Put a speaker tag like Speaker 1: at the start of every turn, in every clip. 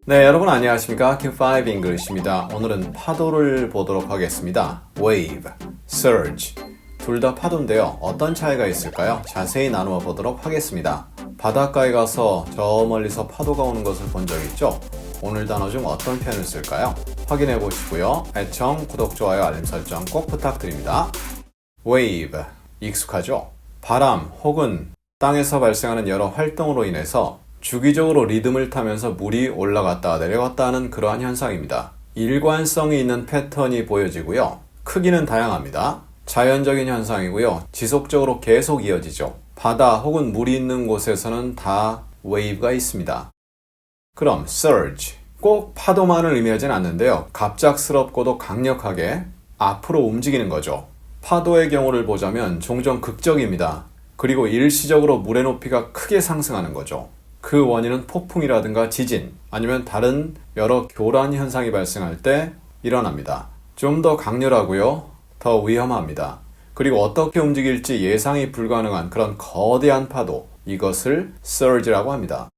Speaker 1: 네, 여러분 안녕하십니까? Q5 English입니다. 오늘은 파도를 보도록 하겠습니다. Wave, surge. 둘 다 파도인데요. 어떤 차이가 있을까요? 자세히 나누어 보도록 하겠습니다. 바닷가에 가서 저 멀리서 파도가 오는 것을 본 적 있죠? 오늘 단어 중 어떤 표현을 쓸까요? 확인해 보시고요. 애청, 구독, 좋아요, 알림 설정 꼭 부탁드립니다. Wave, 익숙하죠? 바람 혹은 땅에서 발생하는 여러 활동으로 인해서 주기적으로 리듬을 타면서 물이 올라갔다 내려갔다 하는 그러한 현상입니다. 일관성이 있는 패턴이 보여지고요. 크기는 다양합니다. 자연적인 현상이고요. 지속적으로 계속 이어지죠. 바다 혹은 물이 있는 곳에서는 다 웨이브가 있습니다. 그럼 surge, 꼭 파도만을 의미하진 않는데요. 갑작스럽고도 강력하게 앞으로 움직이는 거죠. 파도의 경우를 보자면 종종 극적입니다. 그리고 일시적으로 물의 높이가 크게 상승하는 거죠. 그 원인은 폭풍이라든가 지진, 아니면 다른 여러 교란 현상이 발생할 때 일어납니다. 좀 더 강렬하고요, 더 위험합니다. 그리고 어떻게 움직일지 예상이 불가능한 그런 거대한 파도, 이것을 surge라고 합니다.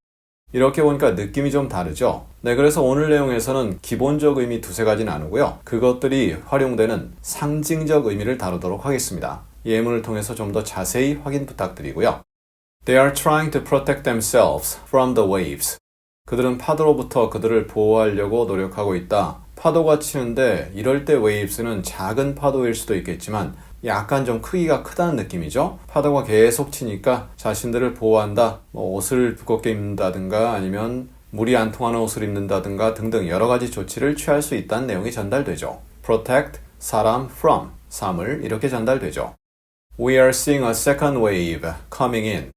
Speaker 1: 이렇게 보니까 느낌이 좀 다르죠? 네, 그래서 오늘 내용에서는 기본적 의미 두세 가지 나누고요. 그것들이 활용되는 상징적 의미를 다루도록 하겠습니다. 예문을 통해서 좀 더 자세히 확인 부탁드리고요. They are trying to protect themselves from the waves. 그들은 파도로부터 그들을 보호하려고 노력하고 있다. 파도가 치는데 이럴 때 waves는 작은 파도일 수도 있겠지만 약간 좀 크기가 크다는 느낌이죠. 파도가 계속 치니까 자신들을 보호한다. 옷을 두껍게 입는다든가 아니면 물이 안 통하는 옷을 입는다든가 등등 여러 가지 조치를 취할 수 있다는 내용이 전달되죠. Protect, 사람, from, 사물 이렇게 전달되죠. We are seeing a second wave coming in.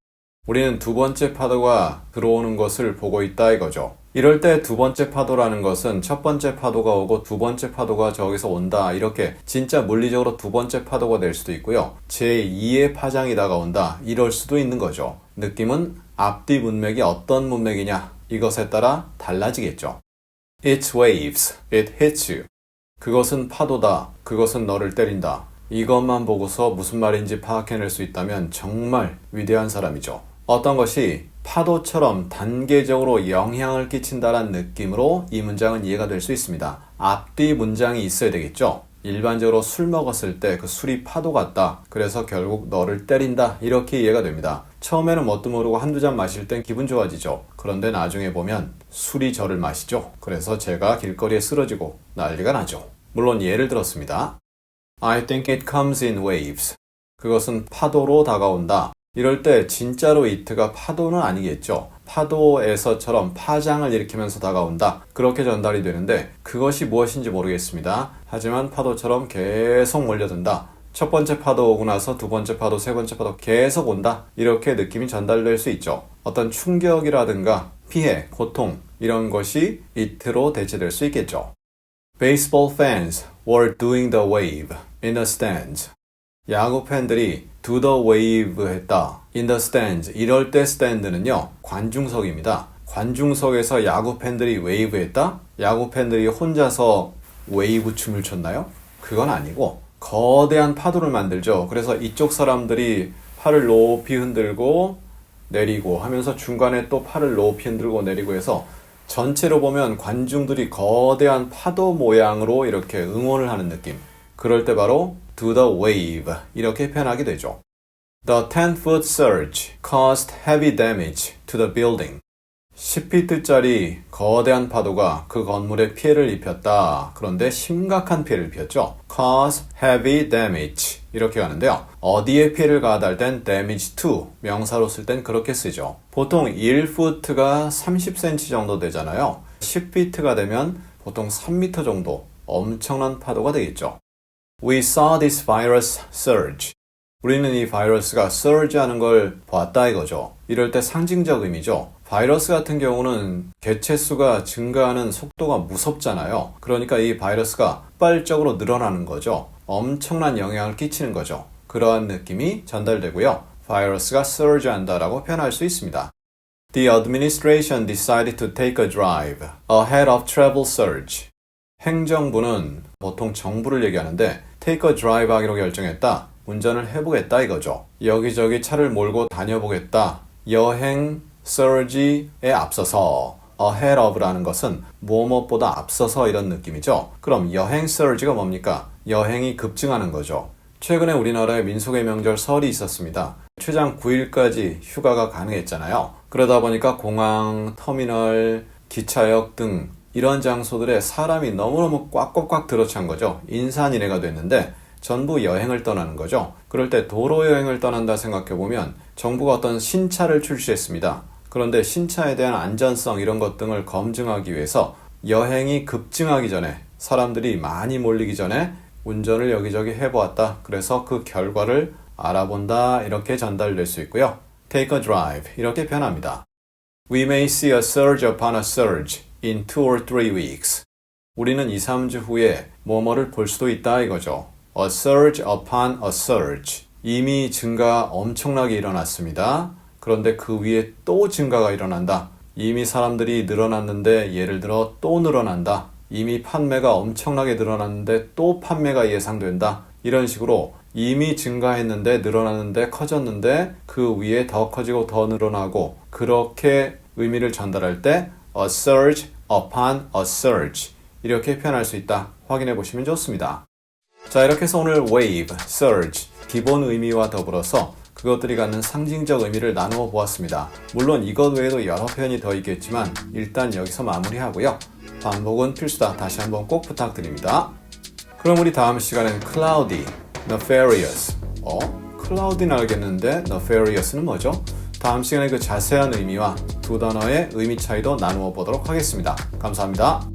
Speaker 1: 우리는 두 번째 파도가 들어오는 것을 보고 있다 이거죠. 이럴 때 두 번째 파도라는 것은 첫 번째 파도가 오고 두 번째 파도가 저기서 온다 이렇게 진짜 물리적으로 두 번째 파도가 될 수도 있고요. 제2의 파장이 다가온다 이럴 수도 있는 거죠. 느낌은 앞뒤 문맥이 어떤 문맥이냐 이것에 따라 달라지겠죠. It's waves, it hits you. 그것은 파도다, 그것은 너를 때린다. 이것만 보고서 무슨 말인지 파악해낼 수 있다면 정말 위대한 사람이죠. 어떤 것이 파도처럼 단계적으로 영향을 끼친다는 느낌으로 이 문장은 이해가 될 수 있습니다. 앞뒤 문장이 있어야 되겠죠. 일반적으로 술 먹었을 때 그 술이 파도 같다. 그래서 결국 너를 때린다. 이렇게 이해가 됩니다. 처음에는 뭣도 모르고 한두 잔 마실 땐 기분 좋아지죠. 그런데 나중에 보면 술이 저를 마시죠. 그래서 제가 길거리에 쓰러지고 난리가 나죠. 물론 예를 들었습니다. I think it comes in waves. 그것은 파도로 다가온다. 이럴 때 진짜로 it가 파도는 아니겠죠. 파도에서처럼 파장을 일으키면서 다가온다. 그렇게 전달이 되는데 그것이 무엇인지 모르겠습니다. 하지만 파도처럼 계속 몰려든다. 첫 번째 파도 오고 나서 두 번째 파도, 세 번째 파도 계속 온다. 이렇게 느낌이 전달될 수 있죠. 어떤 충격이라든가 피해, 고통 이런 것이 it로 대체될 수 있겠죠. Baseball fans were doing the wave in the stands. 야구 팬들이 do the wave 했다. in the stands. 이럴 때 stand는요. 관중석입니다. 관중석에서 야구 팬들이 wave 했다? 야구 팬들이 혼자서 웨이브 춤을 췄나요? 그건 아니고 거대한 파도를 만들죠. 그래서 이쪽 사람들이 팔을 높이 흔들고 내리고 하면서 중간에 또 팔을 높이 흔들고 내리고 해서 전체로 보면 관중들이 거대한 파도 모양으로 이렇게 응원을 하는 느낌. 그럴 때 바로 do the wave 이렇게 표현하게 되죠. The 10-foot surge caused heavy damage to the building. 10피트짜리 거대한 파도가 그 건물에 피해를 입혔다. 그런데 심각한 피해를 입혔죠. cause heavy damage 이렇게 가는데요. 어디에 피해를 가하다 할 땐 damage to 명사로 쓸 땐 그렇게 쓰죠. 보통 1푸트가 30cm 정도 되잖아요. 10피트가 되면 보통 3m 정도 엄청난 파도가 되겠죠. We saw this virus surge. 우리는 이 바이러스가 surge 하는 걸 보았다 이거죠. 이럴 때 상징적 의미죠. 바이러스 같은 경우는 개체수가 증가하는 속도가 무섭잖아요. 그러니까 이 바이러스가 폭발적으로 늘어나는 거죠. 엄청난 영향을 끼치는 거죠. 그러한 느낌이 전달되고요. 바이러스가 surge 한다라고 표현할 수 있습니다. The administration decided to take a drive ahead of travel surge. 행정부는 보통 정부를 얘기하는데 take a drive 하기로 결정했다. 운전을 해보겠다 이거죠. 여기저기 차를 몰고 다녀보겠다. 여행 surge에 앞서서 ahead of라는 것은 무엇보다 앞서서 이런 느낌이죠. 그럼 여행 surge가 뭡니까? 여행이 급증하는 거죠. 최근에 우리나라에 민속의 명절 설이 있었습니다. 최장 9일까지 휴가가 가능했잖아요. 그러다 보니까 공항, 터미널, 기차역 등 이런 장소들에 사람이 너무너무 꽉꽉꽉 들어찬 거죠. 인산인해가 됐는데 전부 여행을 떠나는 거죠. 그럴 때 도로 여행을 떠난다 생각해보면 정부가 어떤 신차를 출시했습니다. 그런데 신차에 대한 안전성 이런 것 등을 검증하기 위해서 여행이 급증하기 전에 사람들이 많이 몰리기 전에 운전을 여기저기 해보았다. 그래서 그 결과를 알아본다. 이렇게 전달될 수 있고요. Take a drive 이렇게 변합니다. We may see a surge upon a surge in 2 or 3 weeks. 우리는 2, 3주 후에 뭐뭐를 볼 수도 있다 이거죠. A surge upon a surge. 이미 증가 엄청나게 일어났습니다. 그런데 그 위에 또 증가가 일어난다. 이미 사람들이 늘어났는데 예를 들어 또 늘어난다. 이미 판매가 엄청나게 늘어났는데 또 판매가 예상된다. 이런 식으로 이미 증가했는데 늘어났는데 커졌는데 그 위에 더 커지고 더 늘어나고 그렇게 의미를 전달할 때 a surge upon a surge 이렇게 표현할 수 있다. 확인해 보시면 좋습니다. 자, 이렇게 해서 오늘 wave, surge 기본 의미와 더불어서 그것들이 갖는 상징적 의미를 나누어 보았습니다. 물론 이것 외에도 여러 표현이 더 있겠지만 일단 여기서 마무리하고요. 반복은 필수다. 다시 한번 꼭 부탁드립니다. 그럼 우리 다음 시간에는 cloudy, nefarious. cloudy는 알겠는데 nefarious는 뭐죠? 다음 시간에 그 자세한 의미와 두 단어의 의미 차이도 나누어 보도록 하겠습니다. 감사합니다.